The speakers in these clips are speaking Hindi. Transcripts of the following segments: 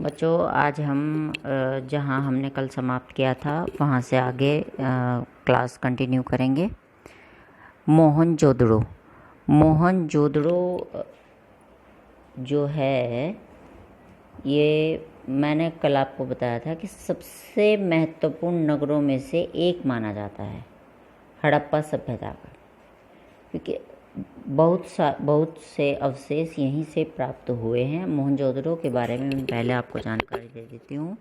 बच्चों, आज हम जहाँ हमने कल समाप्त किया था वहाँ से आगे क्लास कंटिन्यू करेंगे। मोहनजोदड़ो जो है, ये मैंने कल आपको बताया था कि सबसे महत्वपूर्ण नगरों में से एक माना जाता है हड़प्पा सभ्यता का, क्योंकि बहुत से अवशेष यहीं से प्राप्त हुए हैं। मोहनजोदड़ो के बारे में मैं पहले आपको जानकारी दे देती हूँ।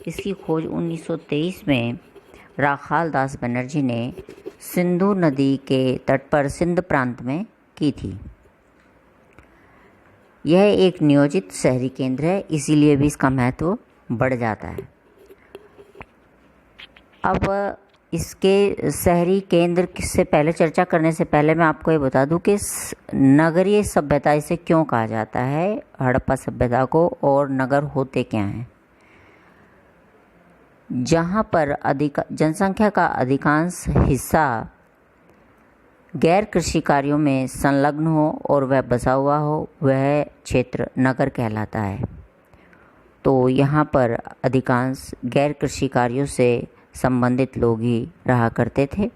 इसकी खोज 1923 में राखाल दास बनर्जी ने सिंधु नदी के तट पर सिंध प्रांत में की थी। यह एक नियोजित शहरी केंद्र है, इसीलिए भी इसका महत्व बढ़ जाता है। अब इसके शहरी केंद्र से पहले चर्चा करने से पहले मैं आपको ये बता दूं कि नगरीय सभ्यता इसे क्यों कहा जाता है, हड़प्पा सभ्यता को, और नगर होते क्या हैं। जहाँ पर जनसंख्या का अधिकांश हिस्सा गैर कृषि कार्यों में संलग्न हो और वह बसा हुआ हो, वह क्षेत्र नगर कहलाता है। तो यहाँ पर अधिकांश गैर कृषि कार्यों से संबंधित लोग ही रहा करते थे।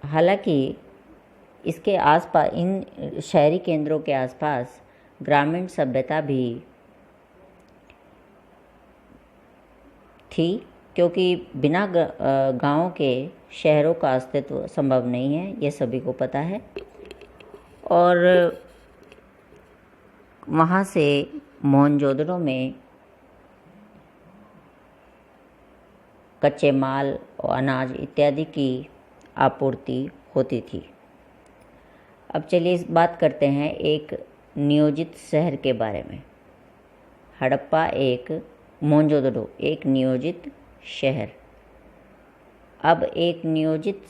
हालांकि इसके आसपास, इन शहरी केंद्रों के आसपास ग्रामीण सभ्यता भी थी, क्योंकि बिना गांवों के शहरों का अस्तित्व संभव नहीं है, यह सभी को पता है। और वहाँ से मोहनजोदड़ो में कच्चे माल और अनाज इत्यादि की आपूर्ति होती थी। अब चलिए इस बात करते हैं एक नियोजित शहर के बारे में। मोहनजोदड़ो एक नियोजित शहर। अब एक नियोजित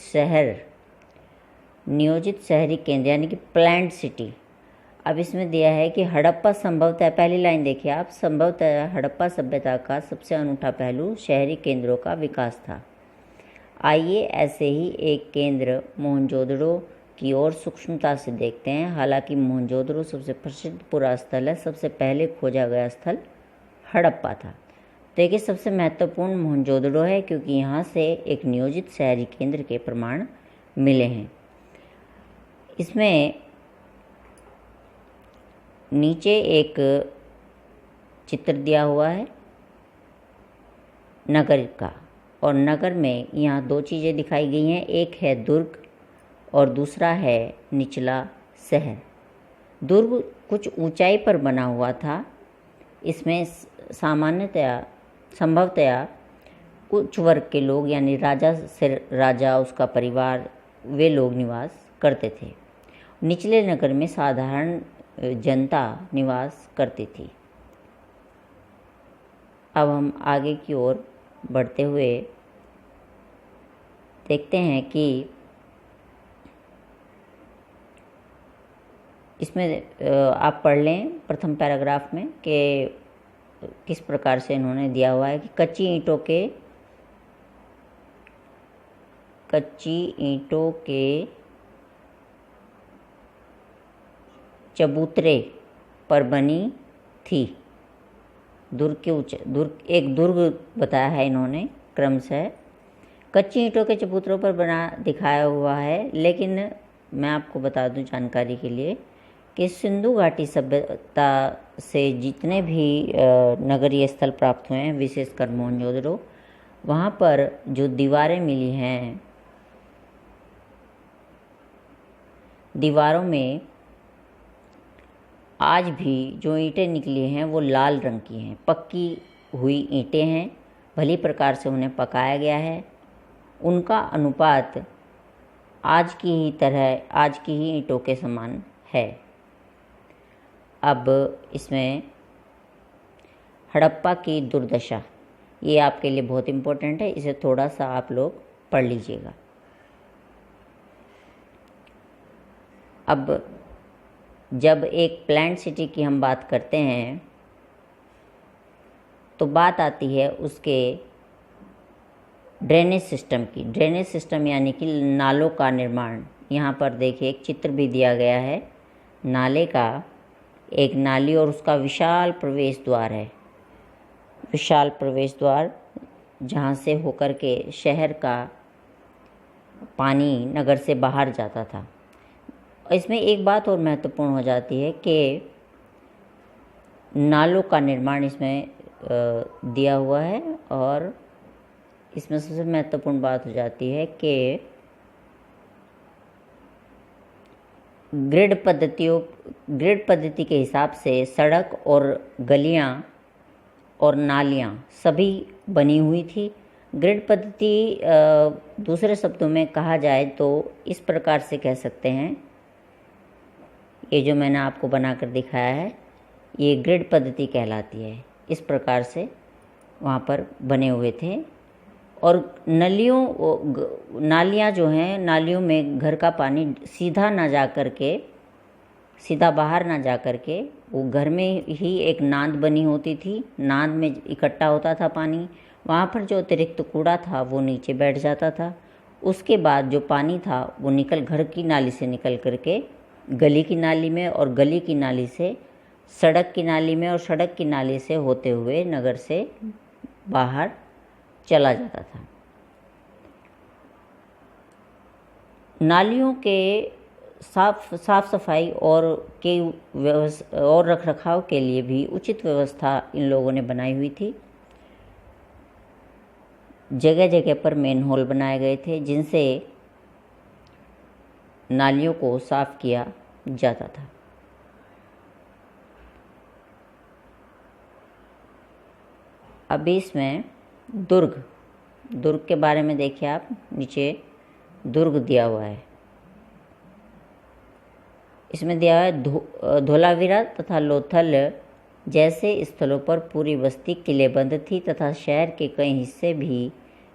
शहरी केंद्र यानी कि प्लान्ड सिटी। अब इसमें दिया है कि हड़प्पा संभवतः, पहली लाइन देखिए आप, संभवतः हड़प्पा सभ्यता का सबसे अनूठा पहलू शहरी केंद्रों का विकास था। आइए ऐसे ही एक केंद्र मोहनजोदड़ो की ओर सूक्ष्मता से देखते हैं। हालांकि मोहनजोदड़ो सबसे प्रसिद्ध पुरा स्थल है, सबसे पहले खोजा गया स्थल हड़प्पा था। देखिए, सबसे महत्वपूर्ण मोहनजोदड़ो है, क्योंकि यहाँ से एक नियोजित शहरी केंद्र के प्रमाण मिले हैं। इसमें नीचे एक चित्र दिया हुआ है नगर का, और नगर में यहाँ दो चीज़ें दिखाई गई हैं, एक है दुर्ग और दूसरा है निचला शहर। दुर्ग कुछ ऊंचाई पर बना हुआ था। इसमें संभवतया कुछ वर्ग के लोग, यानी राजा उसका परिवार, वे लोग निवास करते थे। निचले नगर में साधारण जनता निवास करती थी। अब हम आगे की ओर बढ़ते हुए देखते हैं कि इसमें आप पढ़ लें प्रथम पैराग्राफ में कि किस प्रकार से इन्होंने दिया हुआ है कि कच्ची ईंटों के चबूतरे पर बनी थी। दुर्ग बताया है इन्होंने क्रमशः, कच्ची ईंटों के चबूतरों पर बना दिखाया हुआ है। लेकिन मैं आपको बता दूं जानकारी के लिए कि सिंधु घाटी सभ्यता से जितने भी नगरीय स्थल प्राप्त हुए हैं, विशेषकर मोहनजोदड़ो, वहाँ पर जो दीवारें मिली हैं, दीवारों में आज भी जो ईंटें निकली हैं वो लाल रंग की हैं, पक्की हुई ईंटें हैं, भली प्रकार से उन्हें पकाया गया है। उनका अनुपात आज की ही ईंटों के समान है। अब इसमें हड़प्पा की दुर्दशा, ये आपके लिए बहुत इम्पोर्टेंट है, इसे थोड़ा सा आप लोग पढ़ लीजिएगा। अब जब एक प्लान्ड सिटी की हम बात करते हैं तो बात आती है उसके ड्रेनेज सिस्टम की। यानी कि नालों का निर्माण। यहाँ पर देखिए एक चित्र भी दिया गया है नाले का एक नाली और उसका विशाल प्रवेश द्वार है, विशाल प्रवेश द्वार जहाँ से होकर के शहर का पानी नगर से बाहर जाता था। इसमें एक बात और महत्वपूर्ण हो जाती है कि नालों का निर्माण इसमें दिया हुआ है, और इसमें सबसे महत्वपूर्ण बात हो जाती है कि ग्रिड पद्धति के हिसाब से सड़क और गलियां और नालियां सभी बनी हुई थी। ग्रिड पद्धति दूसरे शब्दों में कहा जाए तो इस प्रकार से कह सकते हैं, ये जो मैंने आपको बनाकर दिखाया है ये ग्रिड पद्धति कहलाती है। इस प्रकार से वहाँ पर बने हुए थे, और नालियाँ जो हैं, नालियों में घर का पानी सीधा ना जा कर के, सीधा बाहर ना जा कर के, वो घर में ही एक नांद बनी होती थी, नांद में इकट्ठा होता था पानी। वहाँ पर जो अतिरिक्त कूड़ा था वो नीचे बैठ जाता था। उसके बाद जो पानी था वो घर की नाली से निकल करके गली की नाली में, और गली की नाली से सड़क की नाली में, और सड़क की नाली से होते हुए नगर से बाहर चला जाता था। नालियों के साफ सफाई और रख रखाव के लिए भी उचित व्यवस्था इन लोगों ने बनाई हुई थी। जगह जगह पर मेन होल बनाए गए थे जिनसे नालियों को साफ किया जाता था। अभी इसमें दुर्ग के बारे में देखिए आप, नीचे दुर्ग दिया हुआ है। इसमें दिया है धोलावीरा तथा लोथल जैसे स्थलों पर पूरी बस्ती किलेबंद थी तथा शहर के कई हिस्से भी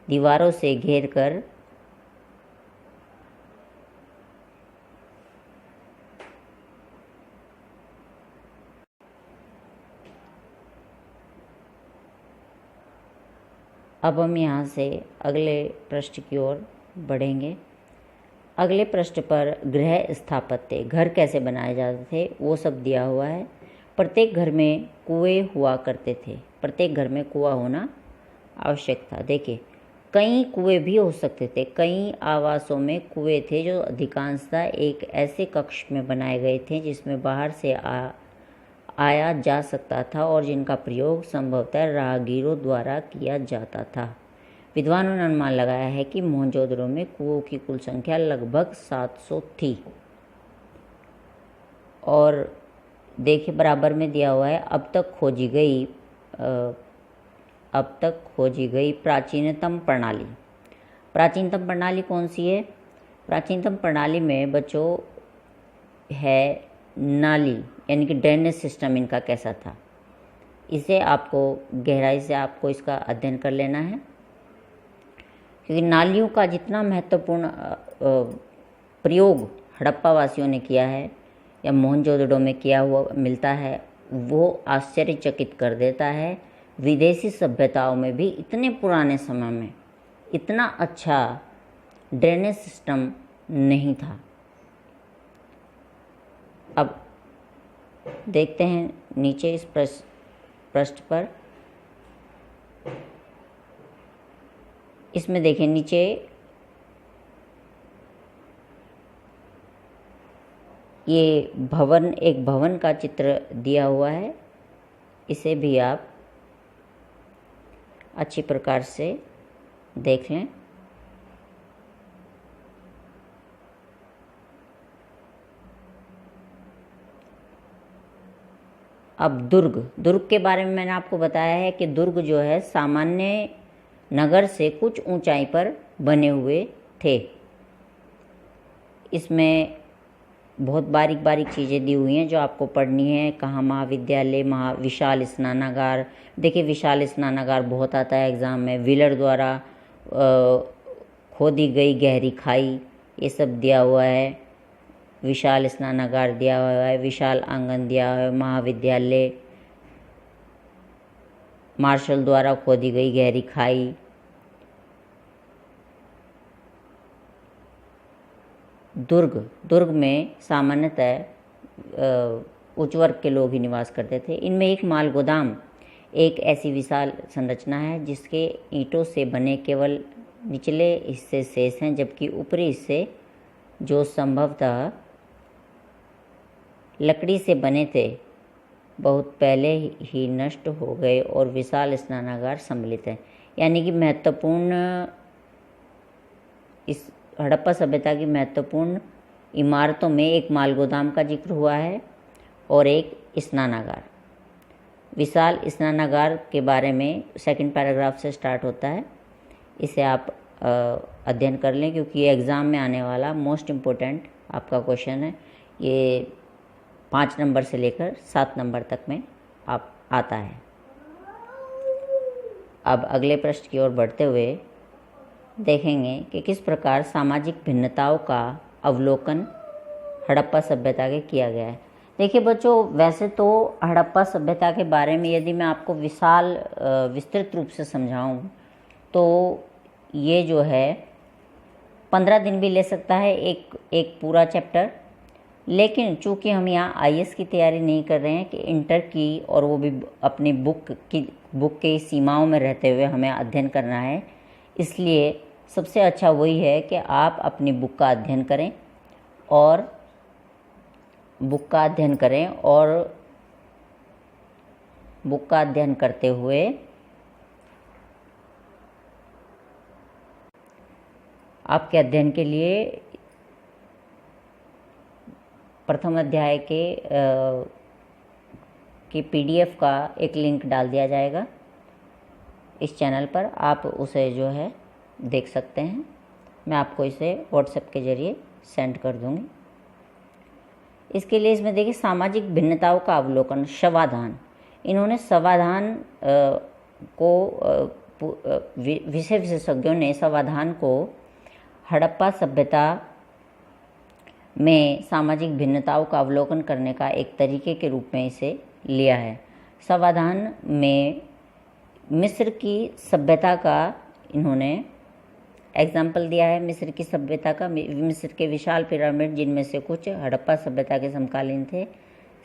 दीवारों से घेर कर अब हम यहाँ से अगले पृष्ठ की ओर बढ़ेंगे। अगले पृष्ठ पर गृह स्थापत्य, घर कैसे बनाए जाते थे वो सब दिया हुआ है। प्रत्येक घर में कुएं हुआ करते थे, प्रत्येक घर में कुआं होना आवश्यक था। देखिए, कई कुएं भी हो सकते थे, कई आवासों में कुएं थे जो अधिकांशतः एक ऐसे कक्ष में बनाए गए थे जिसमें बाहर से आया जा सकता था और जिनका प्रयोग संभवतः राहगीरों द्वारा किया जाता था। विद्वानों ने अनुमान लगाया है कि मोहनजोदड़ो में कुओं की कुल संख्या लगभग 700 थी। और देखिए बराबर में दिया हुआ है, अब तक खोजी गई प्राचीनतम प्रणाली। प्राचीनतम प्रणाली कौन सी है? प्राचीनतम प्रणाली में बच्चों है नाली, यानी कि ड्रेनेज सिस्टम इनका कैसा था। इसे आपको गहराई से आपको इसका अध्ययन कर लेना है, क्योंकि नालियों का जितना महत्वपूर्ण प्रयोग हड़प्पा वासियों ने किया है या मोहनजोदड़ो में किया हुआ मिलता है, वो आश्चर्यचकित कर देता है। विदेशी सभ्यताओं में भी इतने पुराने समय में इतना अच्छा ड्रेनेज सिस्टम नहीं था। अब देखते हैं नीचे इस पृष्ठ पर, इसमें देखें नीचे ये एक भवन का चित्र दिया हुआ है। इसे भी आप अच्छी प्रकार से देख लें। अब दुर्ग के बारे में मैंने आपको बताया है कि दुर्ग जो है सामान्य नगर से कुछ ऊंचाई पर बने हुए थे। इसमें बहुत बारीक बारीक चीज़ें दी हुई हैं जो आपको पढ़नी है। कहाँ महाविद्यालय, विशाल स्नानागार। देखिए विशाल स्नानागार बहुत आता है एग्ज़ाम में। व्हीलर द्वारा खोदी गई गहरी खाई, ये सब दिया हुआ है। विशाल स्नानागार दिया हुआ है, विशाल आंगन दिया हुआ है। महाविद्यालय, मार्शल द्वारा खोदी गई गहरी खाई। दुर्ग में सामान्यतः उच्च वर्ग के लोग ही निवास करते थे। इनमें एक माल गोदाम एक ऐसी विशाल संरचना है जिसके ईंटों से बने केवल निचले हिस्से शेष हैं, जबकि ऊपरी हिस्से जो संभवतः लकड़ी से बने थे बहुत पहले ही नष्ट हो गए और विशाल स्नानागार सम्मिलित है। यानी कि महत्वपूर्ण, इस हड़प्पा सभ्यता की महत्वपूर्ण इमारतों में एक माल गोदाम का जिक्र हुआ है और एक स्नानागार। विशाल स्नानागार के बारे में सेकंड पैराग्राफ से स्टार्ट होता है, इसे आप अध्ययन कर लें क्योंकि ये एग्ज़ाम में आने वाला मोस्ट इम्पोर्टेंट आपका क्वेश्चन है। ये 5 नंबर से लेकर 7 नंबर तक में आप आता है। अब अगले प्रश्न की ओर बढ़ते हुए देखेंगे कि किस प्रकार सामाजिक भिन्नताओं का अवलोकन हड़प्पा सभ्यता के किया गया है। देखिए बच्चों, वैसे तो हड़प्पा सभ्यता के बारे में यदि मैं आपको विस्तृत रूप से समझाऊं तो ये जो है 15 दिन भी ले सकता है एक पूरा चैप्टर। लेकिन चूंकि हम यहाँ आईएएस की तैयारी नहीं कर रहे हैं कि इंटर की, और वो भी अपनी बुक की सीमाओं में रहते हुए हमें अध्ययन करना है, इसलिए सबसे अच्छा वही है कि आप अपनी बुक का अध्ययन करें और बुक का अध्ययन करते हुए आपके अध्ययन के लिए प्रथम अध्याय के पीडीएफ का एक लिंक डाल दिया जाएगा इस चैनल पर, आप उसे जो है देख सकते हैं। मैं आपको इसे व्हाट्सएप के ज़रिए सेंड कर दूंगी। इसके लिए इसमें देखिए सामाजिक भिन्नताओं का अवलोकन, समाधान। इन्होंने समाधान को विशेषज्ञों ने समाधान को हड़प्पा सभ्यता में सामाजिक भिन्नताओं का अवलोकन करने का एक तरीके के रूप में इसे लिया है। समाधान में मिस्र की सभ्यता का इन्होंने एग्जाम्पल दिया है। मिस्र की सभ्यता का, मिस्र के विशाल पिरामिड जिनमें से कुछ हड़प्पा सभ्यता के समकालीन थे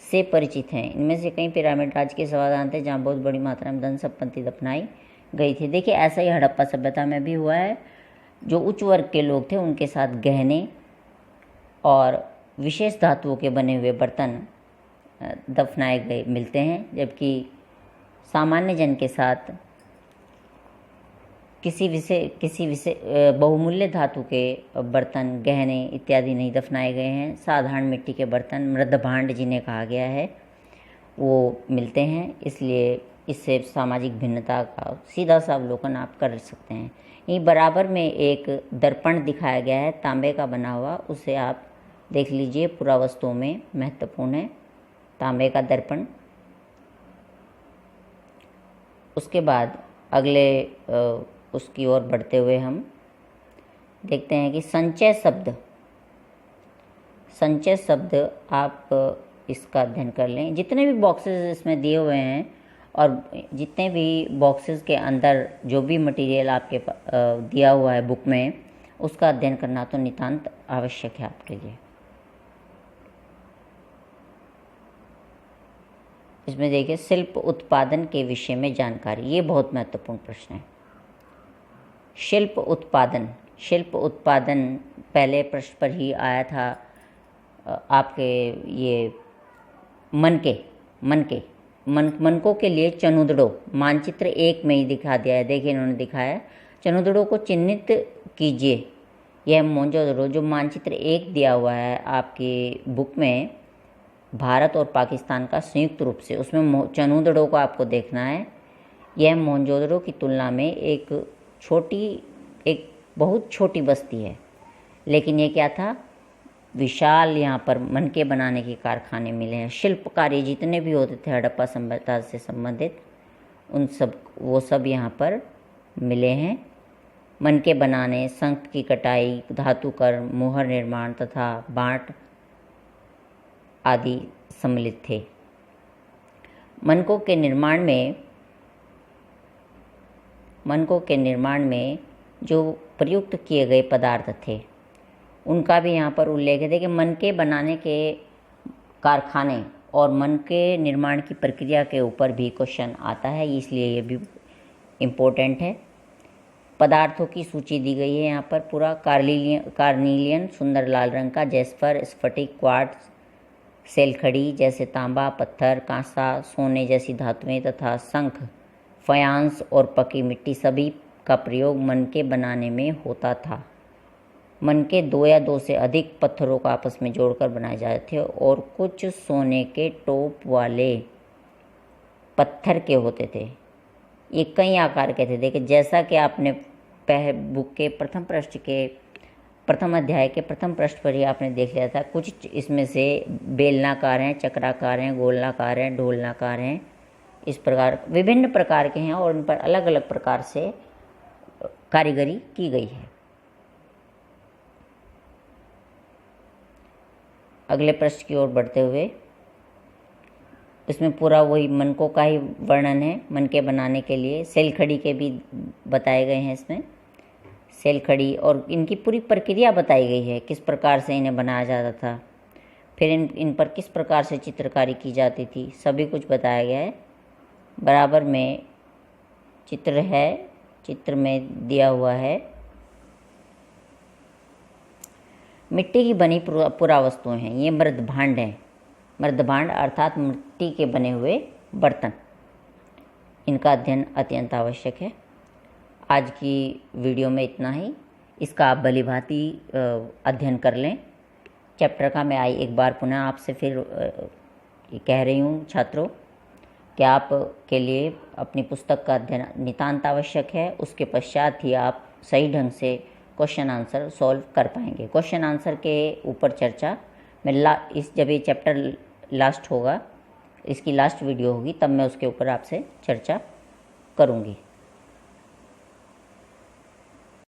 से परिचित हैं। इनमें से कई पिरामिड राज्य के समाधान थे जहाँ बहुत बड़ी मात्रा में धन संपत्ति दफनाई गई थी। देखिए ऐसा ही हड़प्पा सभ्यता में भी हुआ है। जो उच्च वर्ग के लोग थे उनके साथ गहने और विशेष धातुओं के बने हुए बर्तन दफनाए गए मिलते हैं, जबकि सामान्य जन के साथ किसी बहुमूल्य धातु के बर्तन, गहने इत्यादि नहीं दफनाए गए हैं। साधारण मिट्टी के बर्तन, मृद भांड जिन्हें कहा गया है, वो मिलते हैं। इसलिए इससे सामाजिक भिन्नता का सीधा सा अवलोकन आप कर सकते हैं। यहीं बराबर में एक दर्पण दिखाया गया है, तांबे का बना हुआ, उसे आप देख लीजिए, पुरावस्तुओं में महत्वपूर्ण है तांबे का दर्पण। उसके बाद अगले उसकी ओर बढ़ते हुए हम देखते हैं कि संचय शब्द आप इसका अध्ययन कर लें। जितने भी बॉक्सेस इसमें दिए हुए हैं और जितने भी बॉक्सेस के अंदर जो भी मटेरियल आपके दिया हुआ है बुक में, उसका अध्ययन करना तो नितांत आवश्यक है आपके लिए। इसमें देखिए शिल्प उत्पादन के विषय में जानकारी, ये बहुत महत्वपूर्ण प्रश्न है। शिल्प उत्पादन पहले प्रश्न पर ही आया था आपके ये मनकों के लिए चनुदड़ों, मानचित्र 1 में ही दिखा दिया है। देखिए इन्होंने दिखाया, चनुदड़ों को चिन्हित कीजिए। यह मोहनजोदड़ो जो मानचित्र 1 दिया हुआ है आपकी बुक में, भारत और पाकिस्तान का संयुक्त रूप से, उसमें चनुदड़ों को आपको देखना है। यह मोहनजोदड़ो की तुलना में एक बहुत छोटी बस्ती है, लेकिन ये क्या था, विशाल यहाँ पर मनके बनाने के कारखाने मिले हैं। शिल्प कार्य जितने भी होते थे हड़प्पा सभ्यता से संबंधित, वो सब यहाँ पर मिले हैं। मनके बनाने, शंख की कटाई, धातुकर्म, मोहर निर्माण तथा बाँट आदि सम्मिलित थे। मनकों के निर्माण में जो प्रयुक्त किए गए पदार्थ थे उनका भी यहाँ पर उल्लेख है। देखिए मनके बनाने के कारखाने और मन के निर्माण की प्रक्रिया के ऊपर भी क्वेश्चन आता है, इसलिए ये भी इम्पोर्टेंट है। पदार्थों की सूची दी गई है यहाँ पर पूरा। कार्निलियन सुंदर लाल रंग का, जेस्पर, स्फटिक, क्वार्ट्ज, सेलखड़ी जैसे तांबा, पत्थर, कांसा, सोने जैसी धातुएं तथा शंख, फयांस और पकी मिट्टी सभी का प्रयोग मनके बनाने में होता था। मनके 2 या 2 से अधिक पत्थरों को आपस में जोड़कर बनाए जाते थे और कुछ सोने के टोप वाले पत्थर के होते थे। ये कई आकार के थे। देखिए, जैसा कि आपने बुक के प्रथम पृष्ठ के प्रथम अध्याय के प्रथम पृष्ठ पर ही आपने देख लिया था, कुछ इसमें से बेलनाकार हैं, चक्राकार हैं, गोलनाकार हैं, ढोलनाकार हैं। इस प्रकार विभिन्न प्रकार के हैं और उन पर अलग अलग प्रकार से कारीगरी की गई है। अगले पृष्ठ की ओर बढ़ते हुए, इसमें पूरा वही मनकों का ही वर्णन है। मनके बनाने के लिए सेलखड़ी के भी बताए गए हैं इसमें, सेलखड़ी, और इनकी पूरी प्रक्रिया बताई गई है, किस प्रकार से इन्हें बनाया जाता था, फिर इन पर किस प्रकार से चित्रकारी की जाती थी, सभी कुछ बताया गया है। बराबर में चित्र है, चित्र में दिया हुआ है मिट्टी की बनी पुरावस्तुएं हैं। ये मृदभांड हैं। मृदभांड अर्थात मिट्टी के बने हुए बर्तन, इनका अध्ययन अत्यंत आवश्यक है। आज की वीडियो में इतना ही। इसका आप भलीभांति अध्ययन कर लें। चैप्टर का मैं एक बार पुनः आपसे फिर कह रही हूँ छात्रों कि आप के लिए अपनी पुस्तक का अध्ययन नितांत आवश्यक है। उसके पश्चात ही आप सही ढंग से क्वेश्चन आंसर सॉल्व कर पाएंगे। क्वेश्चन आंसर के ऊपर चर्चा मैं जब ये चैप्टर लास्ट होगा, इसकी लास्ट वीडियो होगी, तब मैं उसके ऊपर आपसे चर्चा करूँगी।